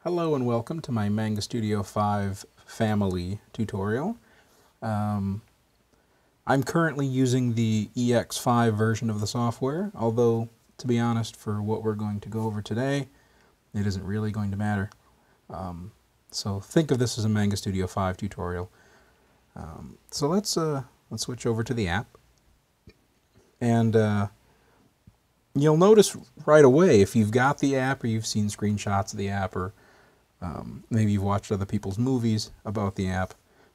Hello and welcome to my Manga Studio 5 family tutorial. I'm currently using the EX5 version of the software, although, to be honest, for what we're going to go over today, it isn't really going to matter. So think of this as a Manga Studio 5 tutorial. So let's switch over to the app. And you'll notice right away, if you've got the app or you've seen screenshots of the app or maybe you've watched other people's movies about the app,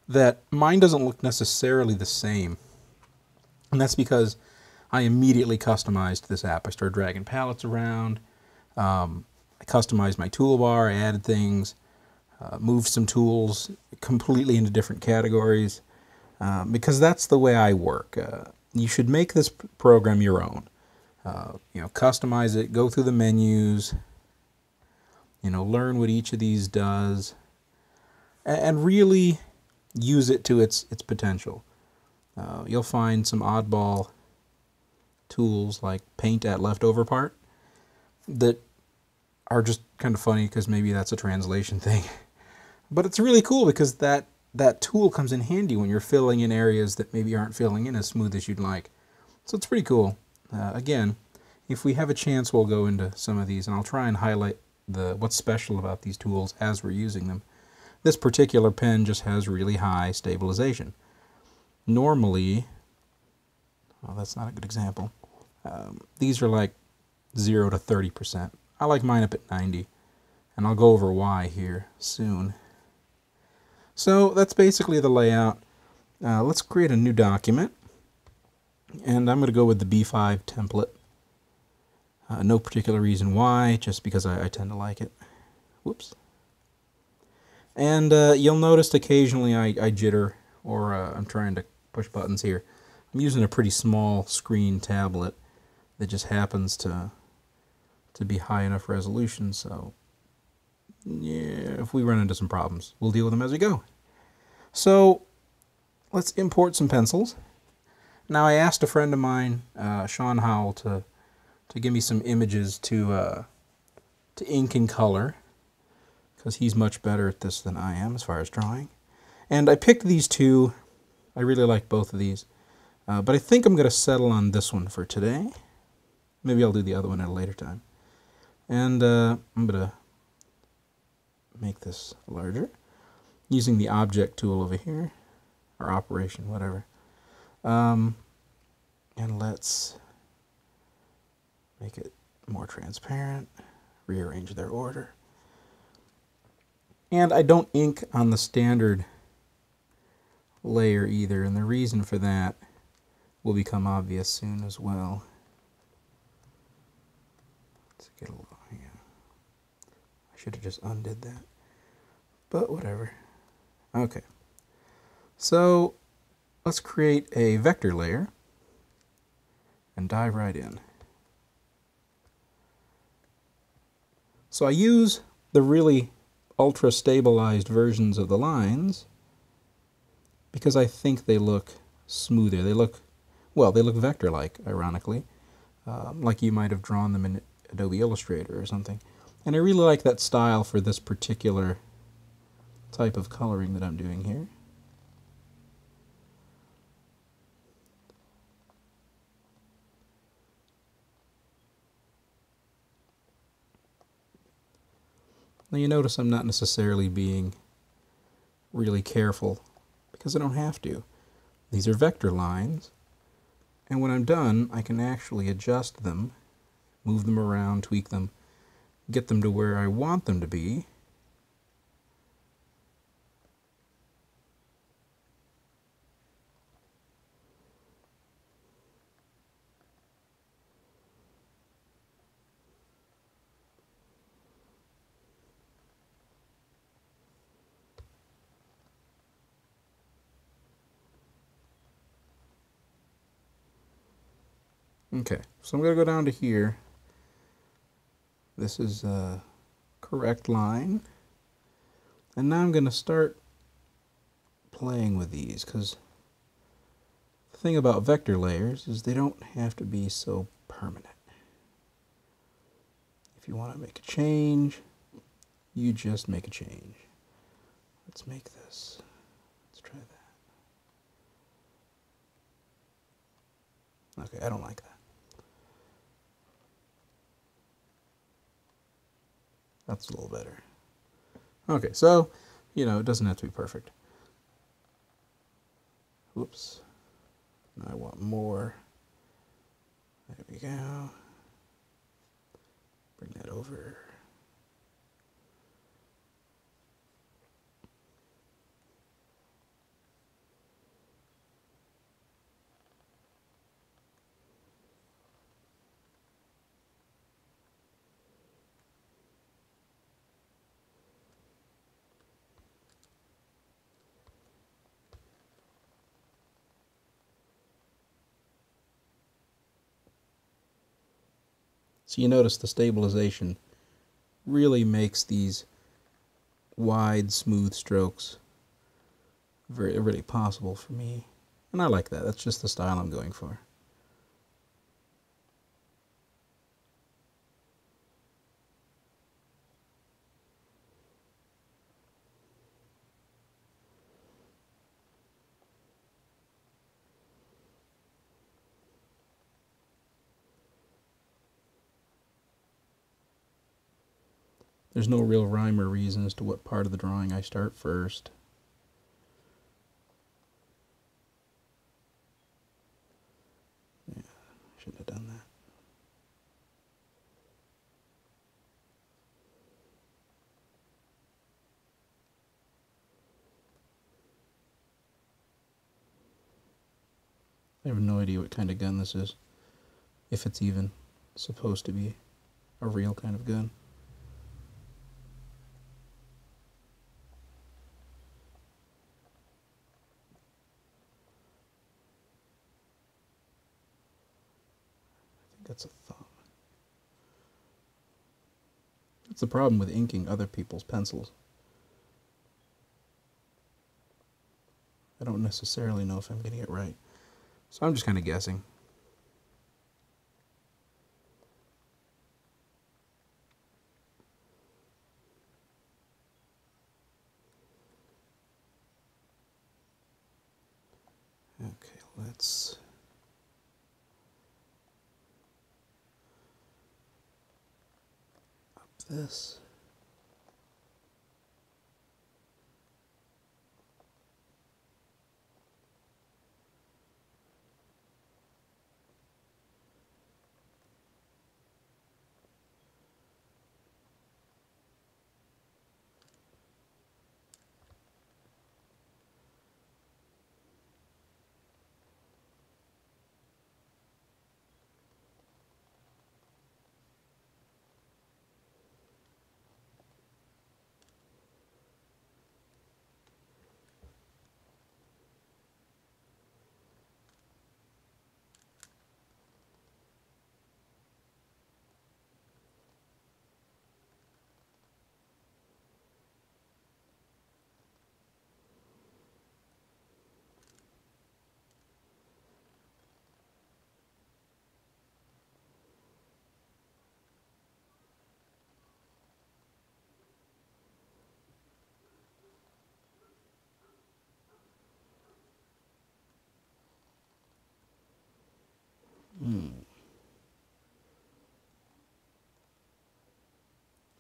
that mine doesn't look necessarily the same. And that's because I immediately customized this app. I started dragging palettes around, I customized my toolbar, I added things, moved some tools completely into different categories, because that's the way I work. You should make this program your own. Customize it, go through the menus, learn what each of these does, and really use it to its potential. You'll find some oddball tools like paint at leftover part that are just kind of funny because maybe that's a translation thing. But it's really cool because that tool comes in handy when you're filling in areas that maybe aren't filling in as smooth as you'd like. So it's pretty cool. Again, if we have a chance, we'll go into some of these, and I'll try and highlight what's special about these tools as we're using them. This particular pen just has really high stabilization. Normally, well, that's not a good example. These are like 0 to 30%. I like mine up at 90, and I'll go over why here soon. So that's basically the layout. Let's create a new document, and I'm going to go with the B5 template. No particular reason why, just because I tend to like it. Whoops. And you'll notice occasionally I jitter, or I'm trying to push buttons here. I'm using a pretty small screen tablet that just happens to be high enough resolution, so yeah, if we run into some problems, we'll deal with them as we go. So let's import some pencils. Now I asked a friend of mine, Shon Howell, to give me some images to ink and color, because he's much better at this than I am as far as drawing. And I picked these two. I really like both of these, but I think I'm going to settle on this one for today. Maybe I'll do the other one at a later time. And I'm going to make this larger using the object tool over here, or operation, whatever. And let's make it more transparent, rearrange their order. And I don't ink on the standard layer either, and the reason for that will become obvious soon as well. Let's get a little, yeah. I should have just undid that, but whatever. Okay, so let's create a vector layer and dive right in. So I use the really ultra stabilized versions of the lines because I think they look smoother. They look vector-like, ironically, like you might have drawn them in Adobe Illustrator or something. And I really like that style for this particular type of coloring that I'm doing here. Now you notice I'm not necessarily being really careful because I don't have to. These are vector lines, and when I'm done I can actually adjust them, move them around, tweak them, get them to where I want them to be. Okay, so I'm going to go down to here. This is a correct line. And now I'm going to start playing with these, because the thing about vector layers is they don't have to be so permanent. If you want to make a change, you just make a change. Let's make this. Let's try that. Okay, I don't like that. That's a little better. Okay, so, you know, it doesn't have to be perfect. Whoops. Now I want more. There we go. Bring that over. So you notice the stabilization really makes these wide, smooth strokes really possible for me. And I like that. That's just the style I'm going for. There's no real rhyme or reason as to what part of the drawing I start first. Yeah, I shouldn't have done that. I have no idea what kind of gun this is, if it's even supposed to be a real kind of gun. I think that's a thumb. That's the problem with inking other people's pencils. I don't necessarily know if I'm getting it right. So I'm just kind of guessing. Okay, let's... up this.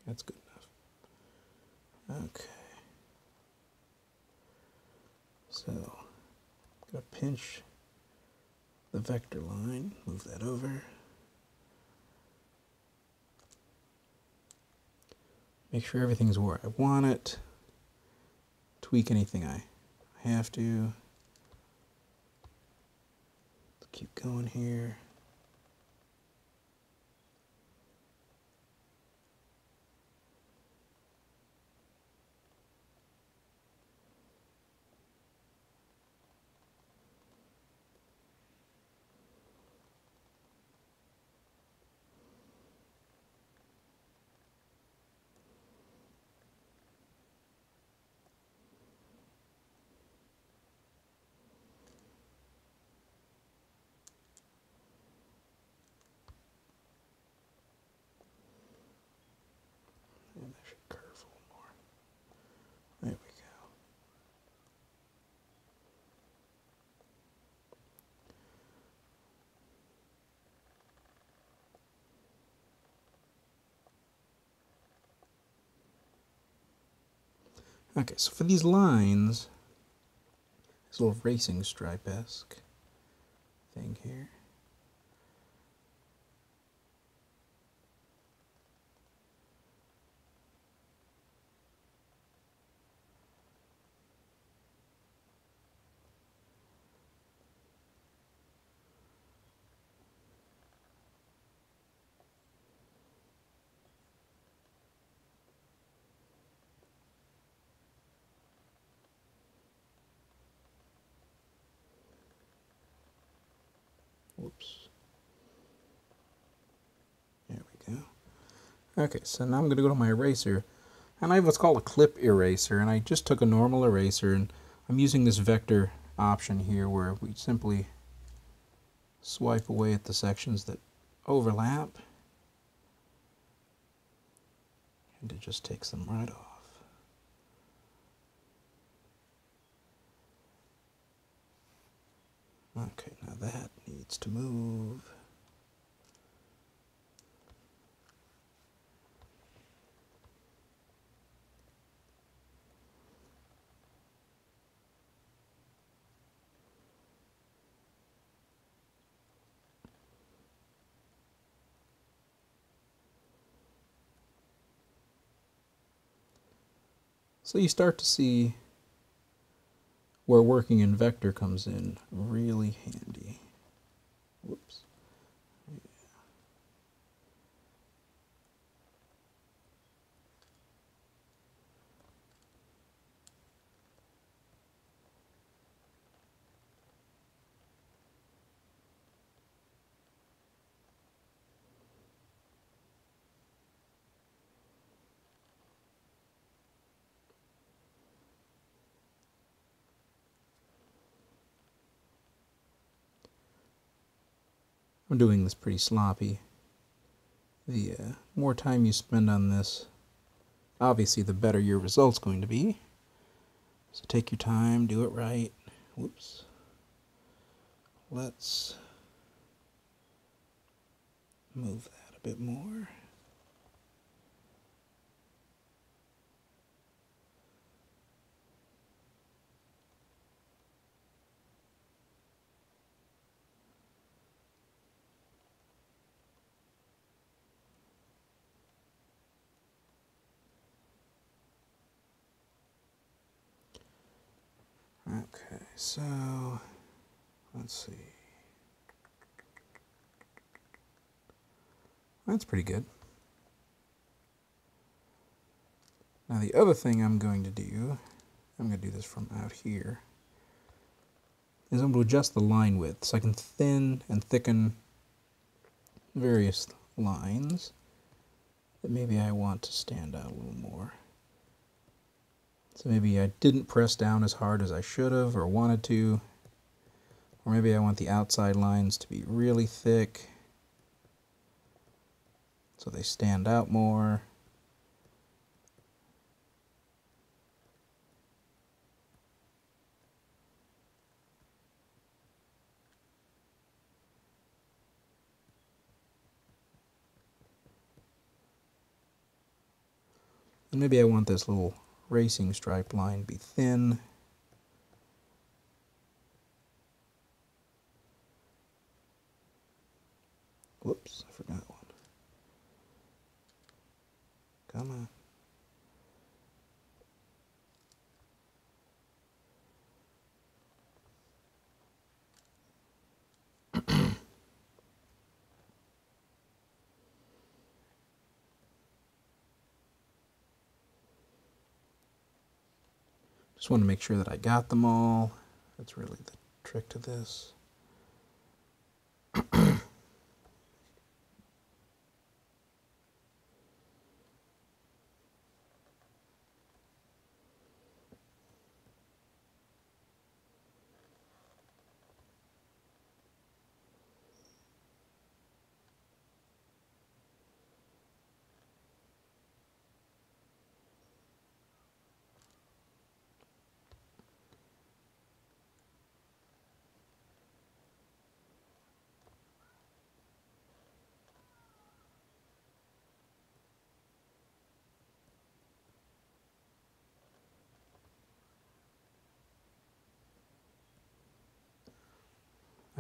That's good enough. Okay. So, I'm going to pinch the vector line, move that over. Make sure everything's where I want it. Tweak anything I have to. Let's keep going here. Okay, so for these lines, this little racing stripe-esque thing here. Whoops. There we go. Okay, so now I'm going to go to my eraser. And I have what's called a clip eraser, and I just took a normal eraser, and I'm using this vector option here where we simply swipe away at the sections that overlap, and it just takes them right off. Okay, now that needs to move. So you start to see where working in vector comes in really handy. Whoops. I'm doing this pretty sloppy. The more time you spend on this, obviously the better your result's going to be. So take your time, do it right. Whoops. Let's move that a bit more. Okay, so let's see. That's pretty good. Now the other thing I'm going to do this from out here, is I'm going to adjust the line width so I can thin and thicken various lines that maybe I want to stand out a little more. So maybe I didn't press down as hard as I should have or wanted to, or maybe I want the outside lines to be really thick so they stand out more. And maybe I want this little racing stripe line to be thin. Whoops, I forgot one. Come on. Just want to make sure that I got them all. That's really the trick to this.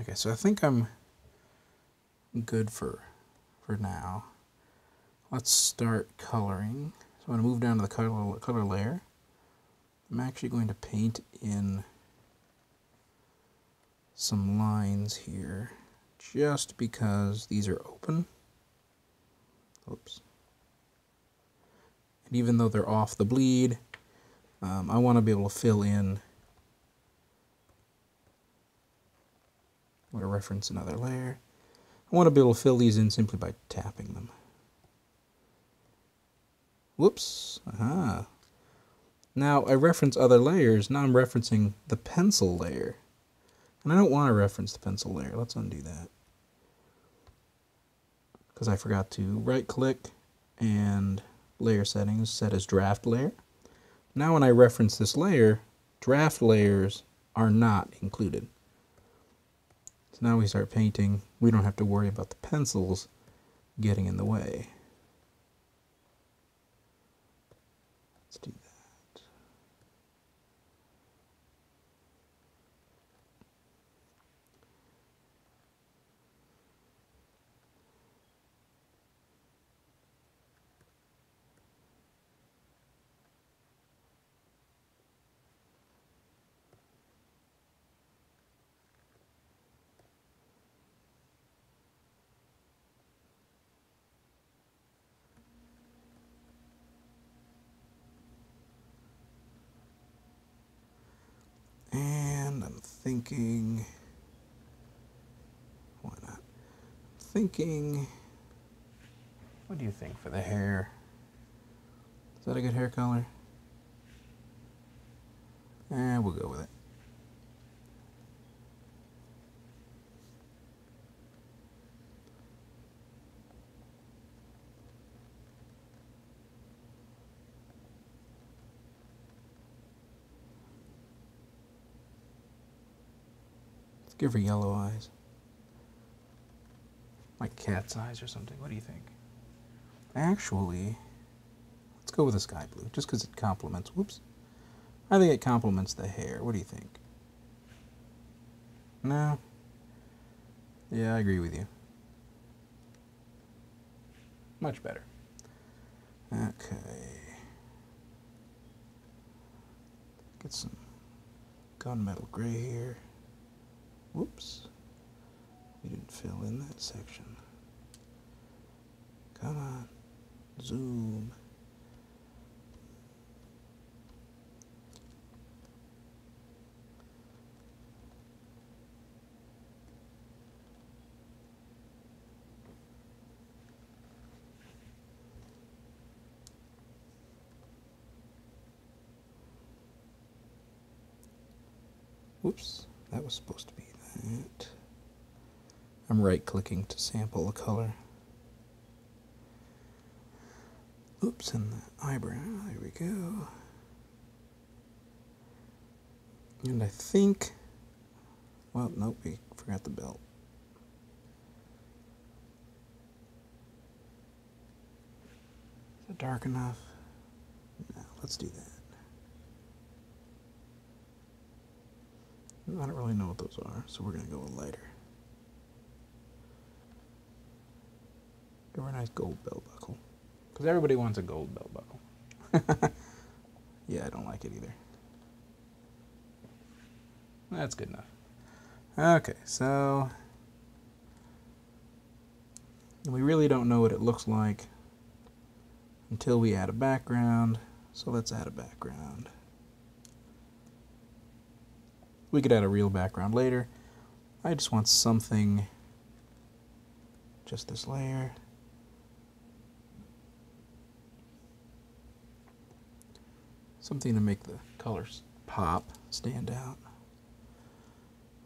Okay, so I think I'm good for now. Let's start coloring. So I'm going to move down to the color layer. I'm actually going to paint in some lines here, just because these are open. Oops. And even though they're off the bleed, I want to be able to fill in. I'm going to reference another layer. I want to be able to fill these in simply by tapping them. Whoops. Aha. Now I reference other layers. Now I'm referencing the pencil layer. And I don't want to reference the pencil layer. Let's undo that. Because I forgot to right-click and layer settings set as draft layer. Now when I reference this layer, draft layers are not included. So now we start painting. We don't have to worry about the pencils getting in the way. Let's do that. And I'm thinking, why not? I'm thinking, what do you think for the hair? Is that a good hair color? We'll go with it. Let's give her yellow eyes. Like cat's eyes or something. What do you think? Actually, let's go with a sky blue, just because it complements. Whoops. I think it complements the hair. What do you think? No? Yeah, I agree with you. Much better. Okay. Get some gunmetal gray here. Whoops. We didn't fill in that section. Come on. Zoom. Whoops, that was supposed to be that. I'm right-clicking to sample the color. Oops, and the eyebrow, there we go. And I think, well, nope, we forgot the belt. Is it dark enough? No, let's do that. I don't really know what those are, so we're going to go with lighter. Give her a nice gold belt buckle. Because everybody wants a gold belt buckle. Yeah, I don't like it either. That's good enough. Okay, so we really don't know what it looks like until we add a background. So let's add a background. We could add a real background later. I just want something, just this layer. Something to make the colors pop, stand out.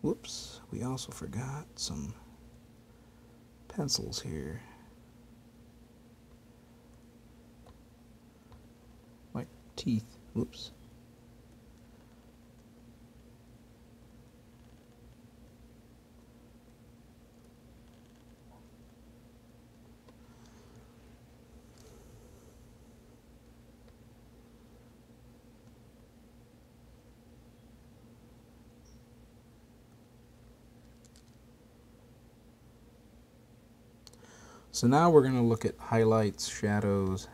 Whoops, we also forgot some pencils here. Like teeth, whoops. So now we're going to look at highlights, shadows,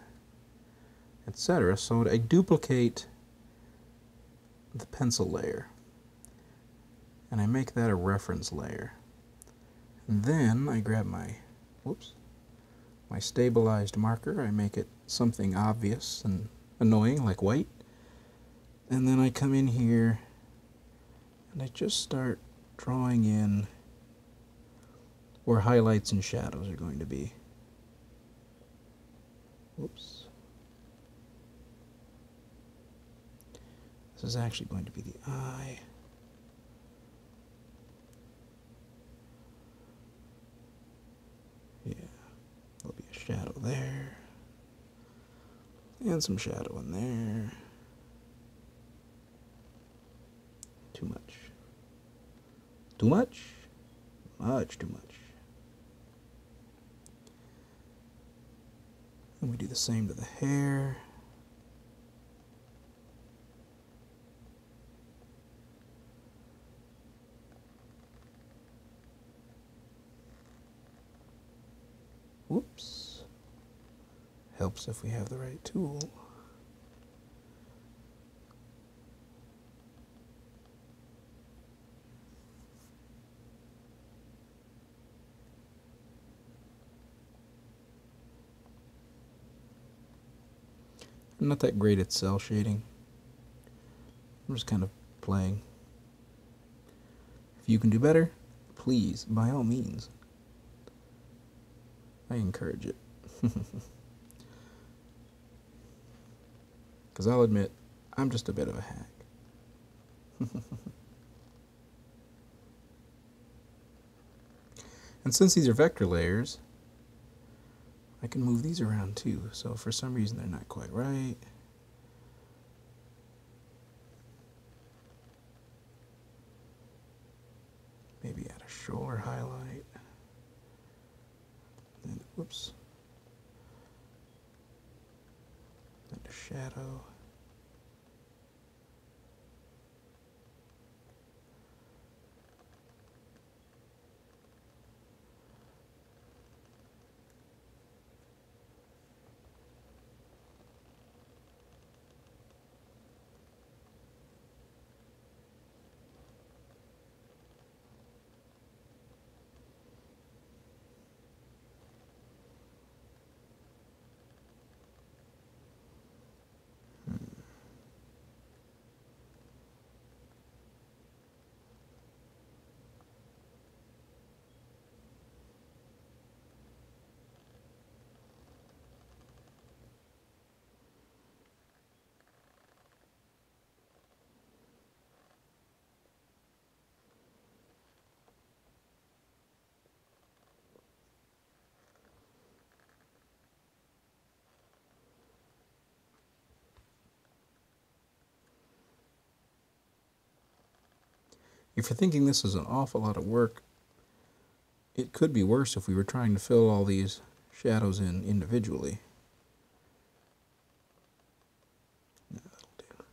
etc. So I duplicate the pencil layer and I make that a reference layer. And then I grab my, my stabilized marker, I make it something obvious and annoying like white. And then I come in here and I just start drawing in where highlights and shadows are going to be. Whoops. This is actually going to be the eye. Yeah, there'll be a shadow there. And some shadow in there. Too much. Too much? Much too much. And we do the same to the hair. Whoops. Helps if we have the right tool. I'm not that great at cell shading. I'm just kind of playing. If you can do better, please, by all means. I encourage it. Because I'll admit, I'm just a bit of a hack. And since these are vector layers, I can move these around too. So for some reason they're not quite right. Maybe add a shoulder highlight. Then, whoops. Then a shadow. If you're thinking this is an awful lot of work, it could be worse if we were trying to fill all these shadows in individually. No, that'll do.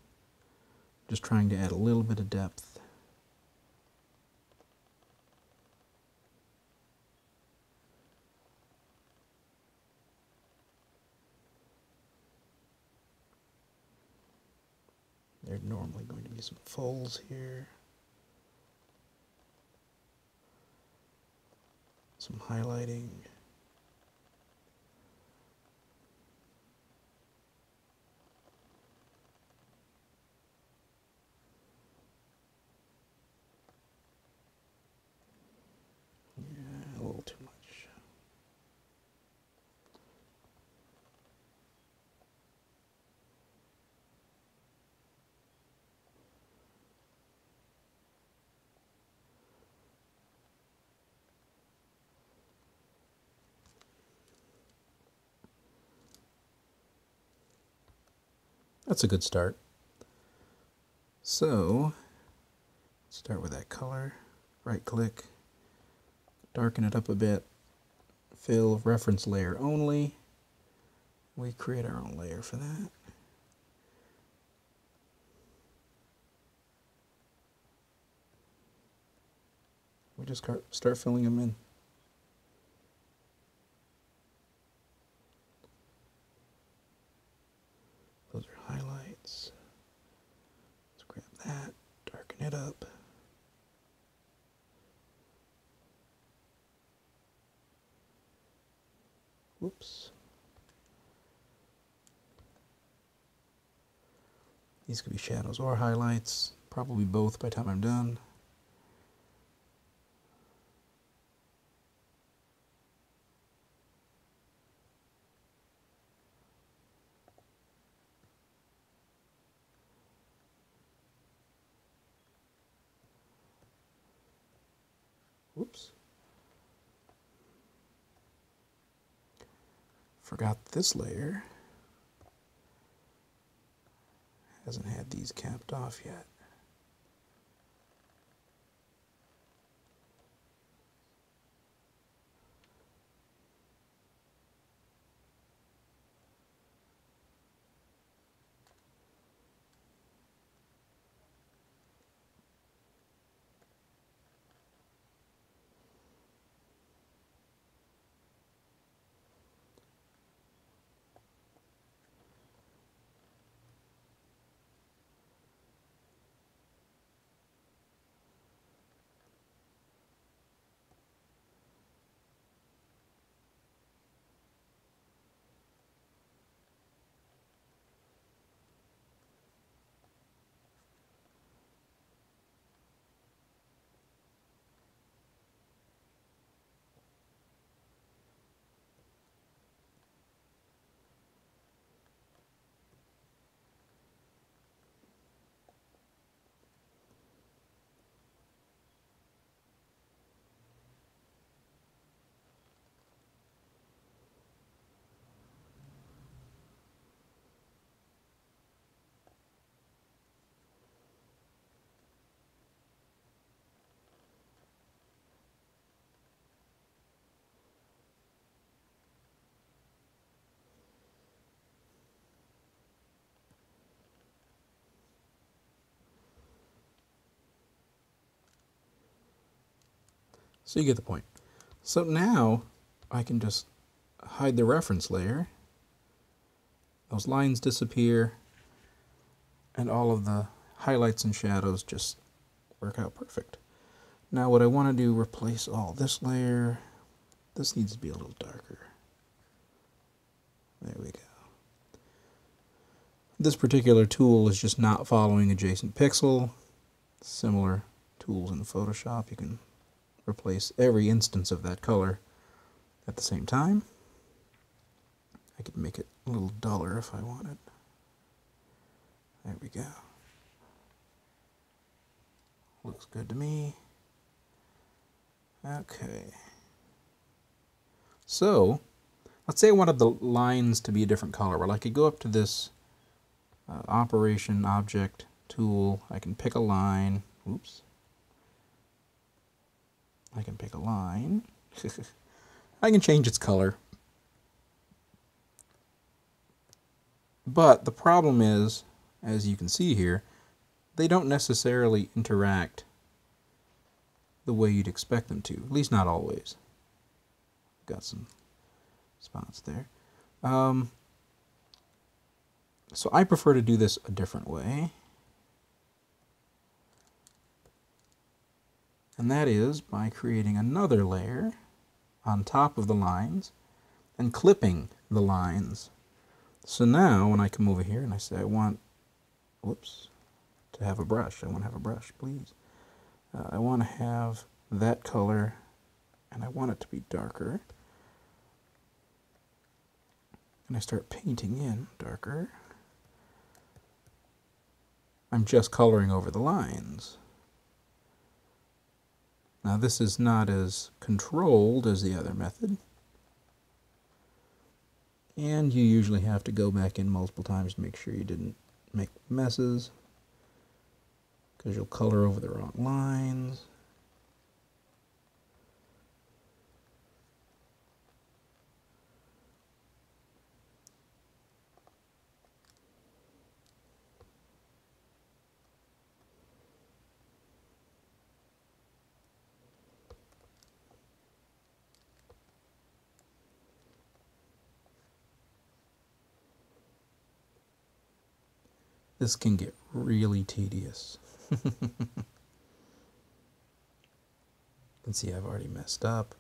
Just trying to add a little bit of depth. There's normally going to be some folds here. Some highlighting. Yeah, a little too much. That's a good start. So, start with that color, right click, darken it up a bit, fill reference layer only. We create our own layer for that. We just start filling them in. Whoops. These could be shadows or highlights. Probably both by the time I'm done. Whoops. Forgot this layer hasn't had these capped off yet. So you get the point. So now I can just hide the reference layer. Those lines disappear, and all of the highlights and shadows just work out perfect. Now what I want to do, replace all this layer. This needs to be a little darker. There we go. This particular tool is just not following adjacent pixel. Similar tools in Photoshop, you can replace every instance of that color at the same time. I could make it a little duller if I wanted. There we go. Looks good to me. Okay. So, let's say I wanted the lines to be a different color. Well, I could go up to this operation object tool. I can pick a line. Oops. I can pick a line. I can change its color. But the problem is, as you can see here, they don't necessarily interact the way you'd expect them to. At least not always. Got some spots there. So I prefer to do this a different way. And that is by creating another layer on top of the lines and clipping the lines. So now when I come over here and I say I want, whoops, to have a brush. I want to have a brush, please. I want to have that color and I want it to be darker. And I start painting in darker. I'm just coloring over the lines. Now this is not as controlled as the other method. And you usually have to go back in multiple times to make sure you didn't make messes, because you'll color over the wrong lines. This can get really tedious. You can see I've already messed up.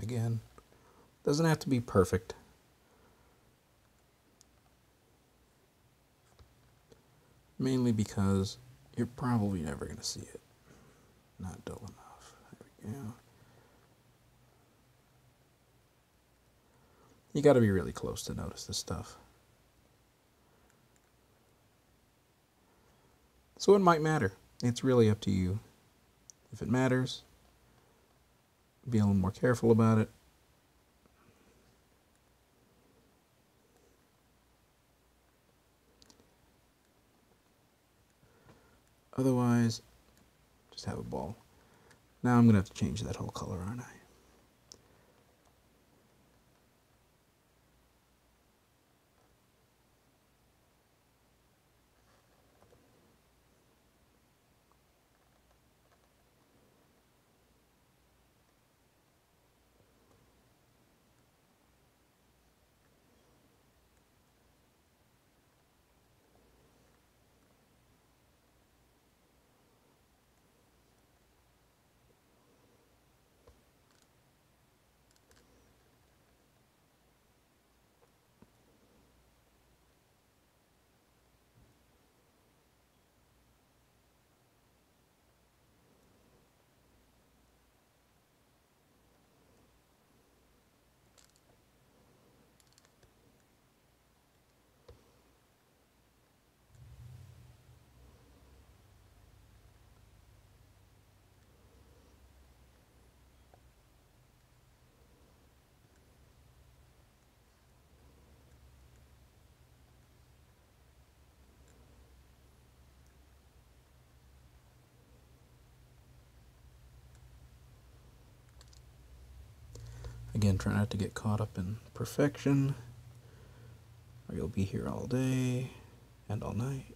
Again, doesn't have to be perfect. Mainly because you're probably never going to see it. Not dull enough. There we go. You got to be really close to notice this stuff. So it might matter. It's really up to you. If it matters, be a little more careful about it. Otherwise, just have a ball. Now I'm going to have to change that whole color, aren't I? Again, try not to get caught up in perfection, or you'll be here all day and all night.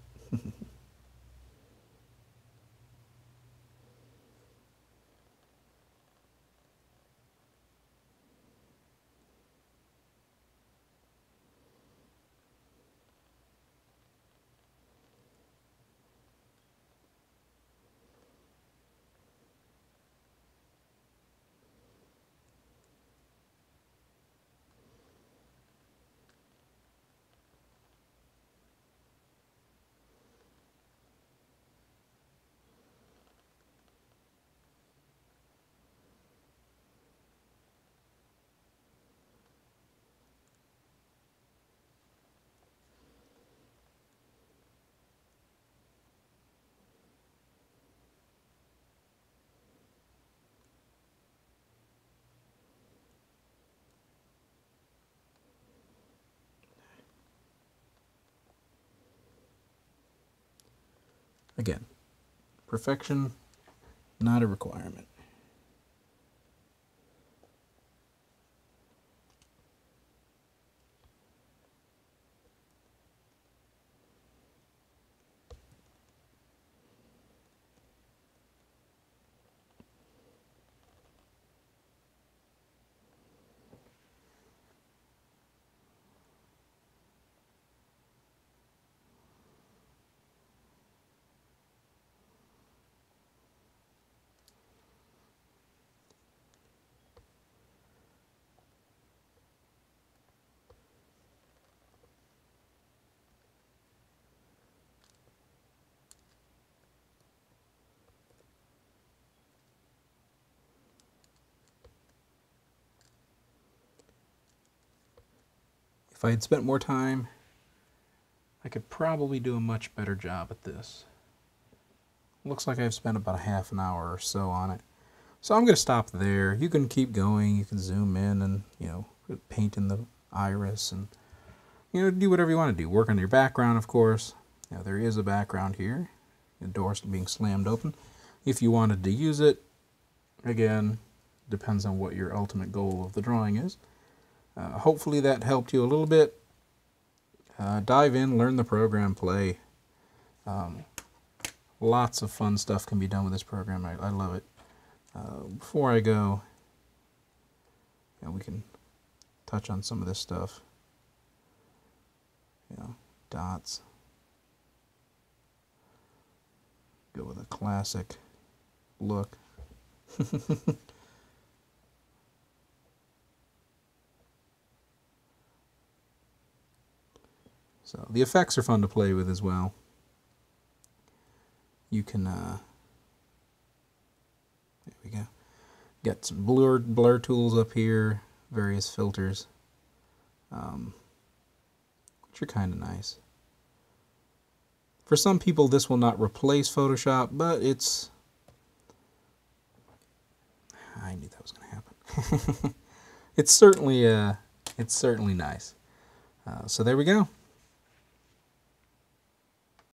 Again, perfection, not a requirement. If I had spent more time, I could probably do a much better job at this. Looks like I've spent about a half an hour or so on it. So I'm going to stop there. You can keep going. You can zoom in and, paint in the iris and, do whatever you want to do. Work on your background, of course. Now, there is a background here. The door's being slammed open. If you wanted to use it, again, depends on what your ultimate goal of the drawing is. Hopefully that helped you a little bit. Dive in, learn the program, play. Lots of fun stuff can be done with this program. I love it. Before I go, we can touch on some of this stuff. Dots. Go with a classic look. So the effects are fun to play with as well. You can, there we go. Got some blur tools up here, various filters, which are kind of nice. For some people, this will not replace Photoshop, but it's... I knew that was going to happen. It's certainly nice. So there we go.